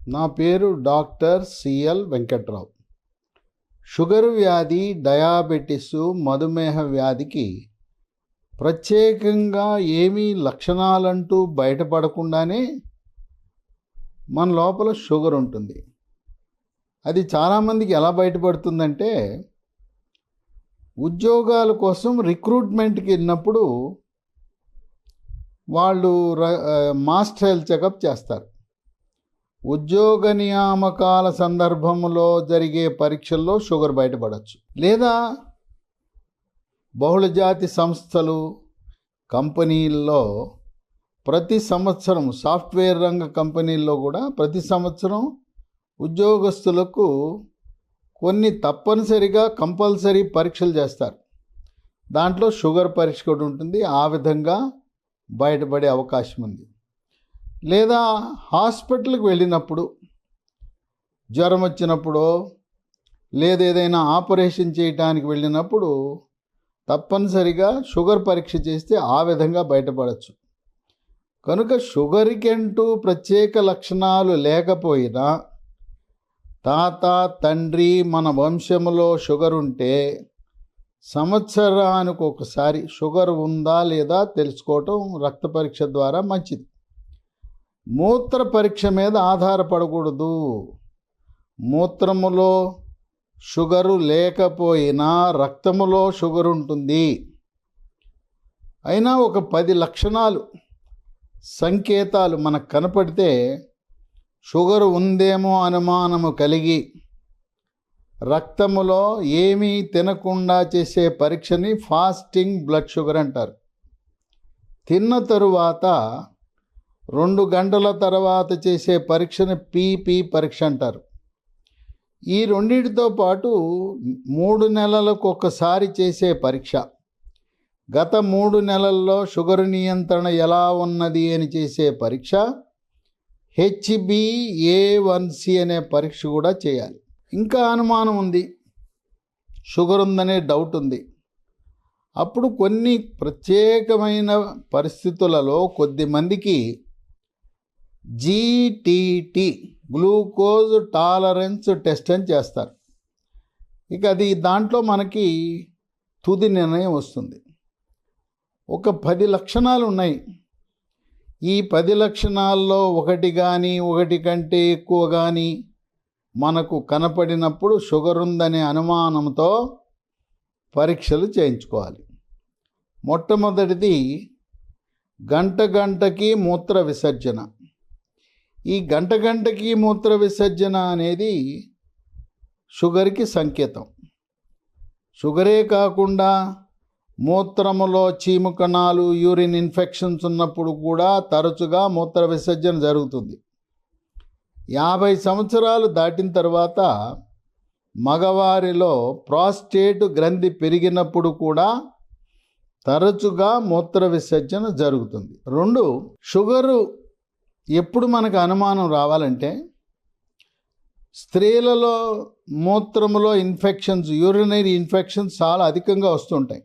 నా పేరు doctor CL Venkatrao. Sugar వ్యాధి, డయాబెటిస్, మధుమేహ వ్యాధికి ప్రత్యేకంగా ఏమీ లక్షణాలంటూ బయటపడకుండానే మన లోపల షుగర్ ఉంటుంది. అది చాలామందికి ఎలా బయటపడుతుందంటే, ఉద్యోగాల కోసం రిక్రూట్మెంట్కి వెళ్ళినప్పుడు వాళ్ళు మాస్టర్ హెల్త్ చెకప్ చేస్తారు. ఉద్యోగ నియామకాల సందర్భంలో జరిగే పరీక్షల్లో షుగర్ బయటపడవచ్చు. లేదా బహుళజాతి సంస్థలు, కంపెనీల్లో ప్రతి సంవత్సరం, సాఫ్ట్వేర్ రంగ కంపెనీల్లో కూడా ప్రతి సంవత్సరం ఉద్యోగస్తులకు కొన్ని తప్పనిసరిగా కంపల్సరీ పరీక్షలు చేస్తారు. దాంట్లో షుగర్ పరీక్ష కూడా ఉంటుంది. ఆ విధంగా బయటపడే అవకాశం ఉంది. లేదా హాస్పిటల్కి వెళ్ళినప్పుడు, జ్వరం వచ్చినప్పుడు, లేదా ఏదైనా ఆపరేషన్ చేయడానికి వెళ్ళినప్పుడు తప్పనిసరిగా షుగర్ పరీక్ష చేస్తే ఆ విధంగా బయటపడవచ్చు. కనుక షుగర్కి అంటూ ప్రత్యేక లక్షణాలు లేకపోయినా తాత, తండ్రి, మన వంశంలో షుగర్ ఉంటే సంవత్సరానికి ఒకసారి షుగర్ ఉందా లేదా తెలుసుకోవటం రక్త పరీక్ష ద్వారా మంచిది. మూత్ర పరీక్ష మీద ఆధారపడకూడదు. మూత్రములో షుగరు లేకపోయినా రక్తములో షుగర్ ఉంటుంది. అయినా ఒక 10 లక్షణాలు, సంకేతాలు మనకు కనపడితే షుగర్ ఉందేమో అనుమానము కలిగి రక్తములో ఏమీ తినకుండా చేసే పరీక్షని ఫాస్టింగ్ బ్లడ్ షుగర్ అంటారు. తిన్న తరువాత 2 గంటల తర్వాత చేసే పరీక్షని పీపీ పరీక్ష అంటారు. ఈ రెండింటితో పాటు 3 నెలలకు ఒకసారి చేసే పరీక్ష, గత 3 నెలల్లో షుగర్ నియంత్రణ ఎలా ఉన్నది అని చేసే పరీక్ష, HbA1c అనే పరీక్ష కూడా చేయాలి. ఇంకా అనుమానం ఉంది, షుగర్ ఉందనే డౌట్ ఉంది. అప్పుడు కొన్ని ప్రత్యేకమైన పరిస్థితులలో కొద్దిమందికి GTT, గ్లూకోజ్ టాలరెన్స్ టెస్ట్ అని చేస్తారు. ఇక అది దాంట్లో మనకి తుది నిర్ణయం వస్తుంది. ఒక 10 లక్షణాలు ఉన్నాయి. ఈ 10 లక్షణాల్లో ఒకటి కానీ ఒకటి కంటే ఎక్కువ కానీ మనకు కనపడినప్పుడు షుగర్ ఉందనే అనుమానంతో పరీక్షలు చేయించుకోవాలి. మొట్టమొదటిది గంటకి మూత్ర విసర్జన. ఈ గంటకి మూత్ర విసర్జన అనేది షుగర్కి సంకేతం. షుగరే కాకుండా మూత్రములో చీము కణాలు, యూరిన్ ఇన్ఫెక్షన్స్ ఉన్నప్పుడు కూడా తరచుగా మూత్ర విసర్జన జరుగుతుంది. 50 సంవత్సరాలు దాటిన తర్వాత మగవారిలో ప్రాస్టేట్ గ్రంథి పెరిగినప్పుడు కూడా తరచుగా మూత్ర విసర్జన జరుగుతుంది. 2, షుగరు ఎప్పుడు మనకు అనుమానం రావాలంటే, స్త్రీలలో మూత్రములో ఇన్ఫెక్షన్స్, యూరినరీ ఇన్ఫెక్షన్స్ చాలా అధికంగా వస్తుంటాయి.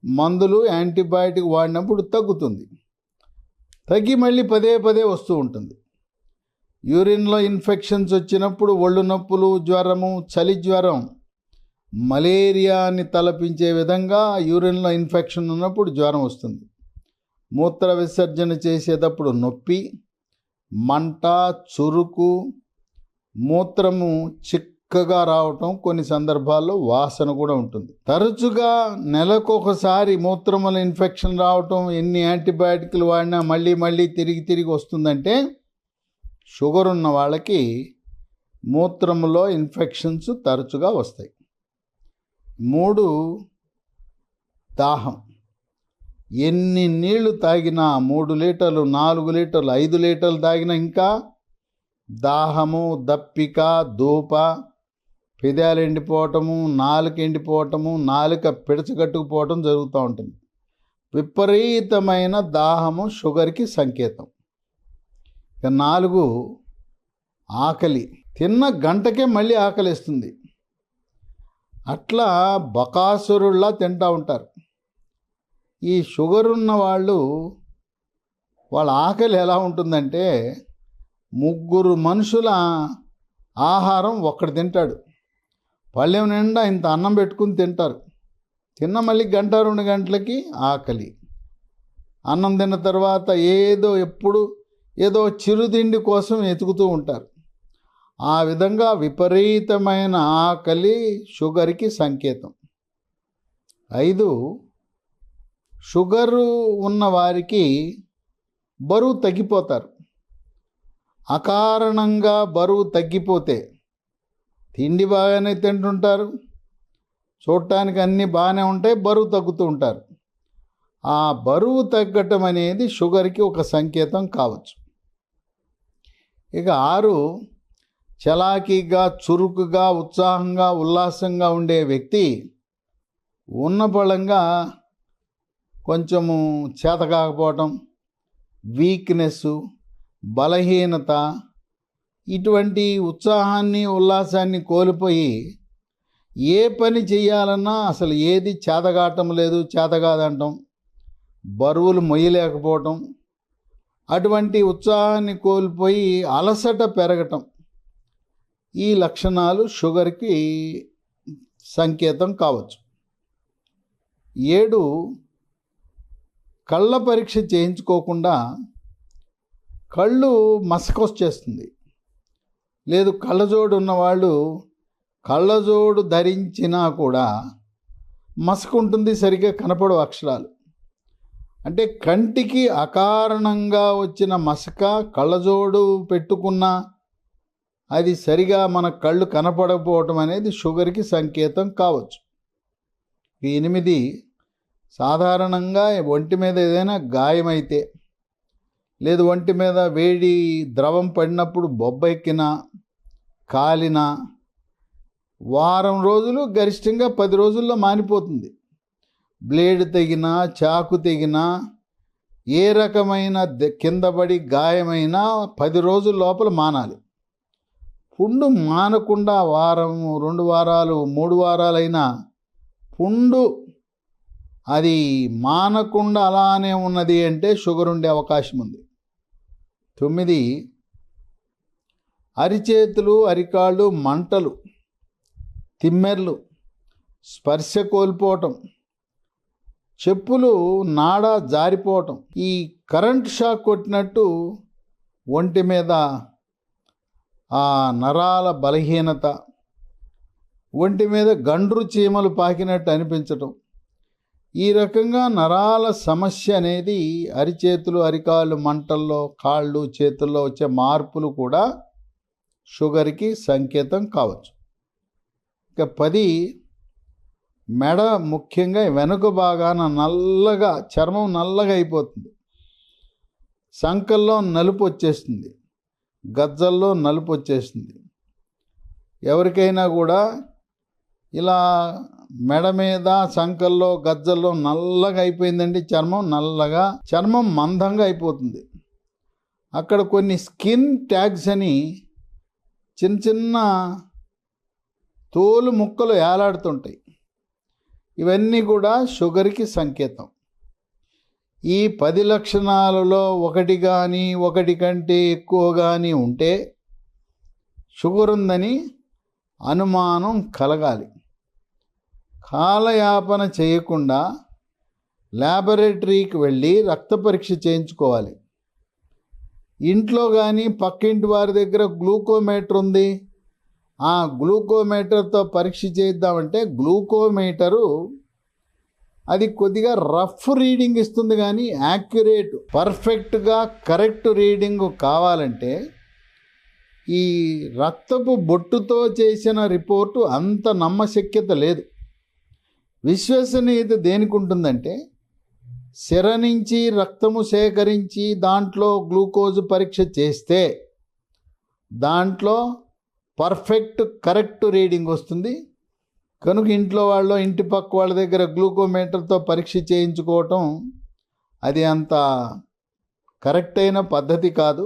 మందులు, యాంటీబయాటిక్ వాడినప్పుడు తగ్గుతుంది, తగ్గి మళ్ళీ పదే వస్తూ ఉంటుంది. యూరిన్లో ఇన్ఫెక్షన్స్ వచ్చినప్పుడు ఒళ్ళు నొప్పులు, జ్వరము, చలి జ్వరం, మలేరియాని తలపించే విధంగా యూరిన్లో ఇన్ఫెక్షన్ ఉన్నప్పుడు జ్వరం వస్తుంది. మూత్ర విసర్జన చేసేటప్పుడు నొప్పి, మంట, చురుకు, మూత్రము చిక్కగా రావటం, కొన్ని సందర్భాల్లో వాసన కూడా ఉంటుంది. తరచుగా నెలకొకసారి మూత్రముల ఇన్ఫెక్షన్ రావటం, ఎన్ని యాంటీబయాటిక్లు వాడినా మళ్ళీ తిరిగి వస్తుందంటే షుగర్ ఉన్న వాళ్ళకి మూత్రములో ఇన్ఫెక్షన్స్ తరచుగా వస్తాయి. 3, దాహం. ఎన్ని నీళ్లు తాగినా, 3 లీటర్లు, 4 లీటర్లు, 5 లీటర్లు తాగినా ఇంకా దాహము, దప్పిక, దూప, పెదాలు ఎండిపోవటము, నాలుక ఎండిపోవటము, నాలుక పిడచగట్టుకుపోవటం జరుగుతూ ఉంటుంది. విపరీతమైన దాహము షుగర్కి సంకేతం. ఇక 4, ఆకలి. తిన్న గంటకే మళ్ళీ ఆకలిస్తుంది. అట్లా బకాసురుల్లా తింటూ ఉంటారు. ఈ షుగర్ ఉన్న వాళ్ళ ఆకలి ఎలా ఉంటుందంటే ముగ్గురు మనుషుల ఆహారం ఒక్కడు తింటాడు. పళ్ళెం నిండా ఇంత అన్నం పెట్టుకుని తింటారు. తిన్న మళ్ళీ 1-2 గంటలకి ఆకలి. అన్నం తిన్న తర్వాత ఎప్పుడు ఏదో చిరుతిండి కోసం వెతుకుతూ ఉంటారు. ఆ విధంగా విపరీతమైన ఆకలి షుగర్కి సంకేతం. 5, షుగరు ఉన్న వారికి బరువు తగ్గిపోతారు. అకారణంగా బరువు తగ్గిపోతే తిండి బాగానే తింటుంటారు, చూడటానికి అన్నీ బాగానే ఉంటాయి, బరువు తగ్గుతూ ఉంటారు. ఆ బరువు తగ్గటం అనేది షుగర్కి ఒక సంకేతం కావచ్చు. ఇక 6, చలాకీగా, చురుకుగా, ఉత్సాహంగా, ఉల్లాసంగా ఉండే వ్యక్తి ఉన్న బలంగా కొంచెము చేతకాకపోవటం, వీక్నెస్సు, బలహీనత, ఇటువంటి ఉత్సాహాన్ని ఉల్లాసాన్ని కోల్పోయి ఏ పని చేయాలన్నా అసలు ఏది చేతగాటం లేదు, చేతగాదంటం, బరువులు మొయ్యలేకపోవటం, అటువంటి ఉత్సాహాన్ని కోల్పోయి అలసట పెరగటం, ఈ లక్షణాలు షుగర్కి సంకేతం కావచ్చు. 7, కళ్ళ పరీక్ష చేయించుకోకుండా కళ్ళు మసకొచ్చేస్తుంది. లేదు, కళ్ళజోడు ఉన్నవాళ్ళు కళ్ళజోడు ధరించినా కూడా మసకుంటుంది, సరిగ్గా కనపడవు అక్షరాలు. అంటే కంటికి అకారణంగా వచ్చిన మసక కళ్ళజోడు పెట్టుకున్నా అది సరిగా మన కళ్ళు కనపడకపోవటం అనేది షుగర్కి సంకేతం కావచ్చు. 8, సాధారణంగా ఒంటి మీద ఏదైనా గాయమైతే, లేదు ఒంటి మీద వేడి ద్రవం పడినప్పుడు బొబ్బెక్కినా, కాలినా వారం రోజులు, గరిష్టంగా 10 రోజుల్లో మానిపోతుంది. బ్లేడ్ తెగినా, చాకు తెగినా, ఏ రకమైన కింద పడి గాయమైనా 10 రోజుల లోపల మానాలి. పుండు మానకుండా వారం, 2 వారాలు, 3 వారాలైనా పుండు అది మానకుండా అలానే ఉన్నది అంటే షుగర్ ఉండే అవకాశం ఉంది. 9, అరిచేతులు, అరికాళ్ళు మంటలు, తిమ్మెర్లు, స్పర్శ కోల్పోవటం, చెప్పులు నాడ జారిపోవటం, ఈ కరెంట్ షాక్ కొట్టినట్టు ఒంటి మీద ఆ నరాల బలహీనత, ఒంటి మీద గండ్రు చీమలు పాకినట్టు అనిపించటం, ఈ రకంగా నరాల సమస్య అనేది అరిచేతులు, అరికాళ్ళు మంటల్లో, కాళ్ళు, చేతుల్లో వచ్చే మార్పులు కూడా షుగర్కి సంకేతం కావచ్చు. ఇక 10, మెడ, ముఖ్యంగా వెనుక భాగాన నల్లగా, చర్మం నల్లగా అయిపోతుంది. సంకల్లో నలుపు వచ్చేస్తుంది, గజ్జల్లో నలుపు వచ్చేస్తుంది. ఎవరికైనా కూడా ఇలా మెడ మీద, సంకల్లో, గజ్జల్లో నల్లగా అయిపోయిందండి చర్మం, నల్లగా, చర్మం మందంగా అయిపోతుంది. అక్కడ కొన్ని స్కిన్ ట్యాగ్స్ అని చిన్న చిన్న తోలు ముక్కలు ఏలాడుతుంటాయి. ఇవన్నీ కూడా షుగర్కి సంకేతం. ఈ 10 లక్షణాలలో ఒకటి కానీ, ఒకటి కంటే ఎక్కువ కానీ ఉంటే షుగర్ ఉందని అనుమానం కలగాలి. కాలయాపన చేయకుండా ల్యాబొరేటరీకి వెళ్ళి రక్త పరీక్ష చేయించుకోవాలి. ఇంట్లో కానీ పక్కింటి వారి దగ్గర గ్లూకోమీటర్ ఉంది, ఆ గ్లూకోమీటర్తో పరీక్ష చేద్దామంటే గ్లూకోమీటరు అది కొద్దిగా రఫ్ రీడింగ్ ఇస్తుంది, కానీ యాక్యురేట్, పర్ఫెక్ట్గా కరెక్ట్ రీడింగ్ కావాలంటే ఈ రక్తపు బొట్టుతో చేసిన రిపోర్టు అంత నమ్మశక్యత లేదు. విశ్వసనీయత దేనికి ఉంటుందంటే, సిర నుంచి రక్తము సేకరించి దాంట్లో గ్లూకోజ్ పరీక్ష చేస్తే దాంట్లో పర్ఫెక్ట్ కరెక్ట్ రీడింగ్ వస్తుంది. కనుక ఇంట్లో వాళ్ళు, ఇంటి పక్క వాళ్ళ దగ్గర గ్లూకోమీటర్తో పరీక్ష చేయించుకోవటం అది అంత కరెక్ట్ అయిన పద్ధతి కాదు.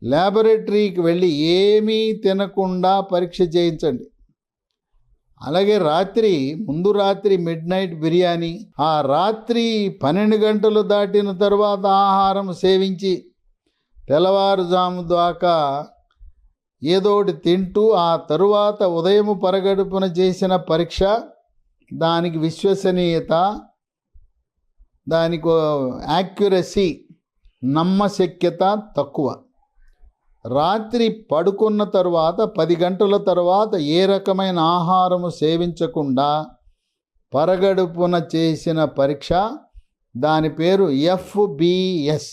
ల్యాబొరేటరీకి వెళ్ళి ఏమీ తినకుండా పరీక్ష చేయించండి. అలాగే ముందు రాత్రి మిడ్ నైట్ బిర్యానీ, ఆ రాత్రి 12 గంటలు దాటిన తర్వాత ఆహారం సేవించి తెల్లవారుజాము దాకా ఏదోటి తింటూ ఆ తరువాత ఉదయం పరగడుపున చేసిన పరీక్ష, దానికి విశ్వసనీయత, దానికి యాక్యురసీ, నమ్మశక్యత తక్కువ. రాత్రి పడుకున్న తరువాత 10 గంటల తరువాత ఏ రకమైన ఆహారము సేవించకుండా పరగడుపున చేసిన పరీక్ష, దాని పేరు FBS,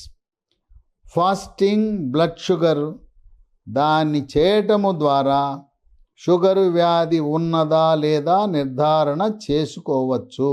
ఫాస్టింగ్ బ్లడ్ షుగర్. దాన్ని చేయటము ద్వారా షుగరు వ్యాధి ఉన్నదా లేదా నిర్ధారణ చేసుకోవచ్చు.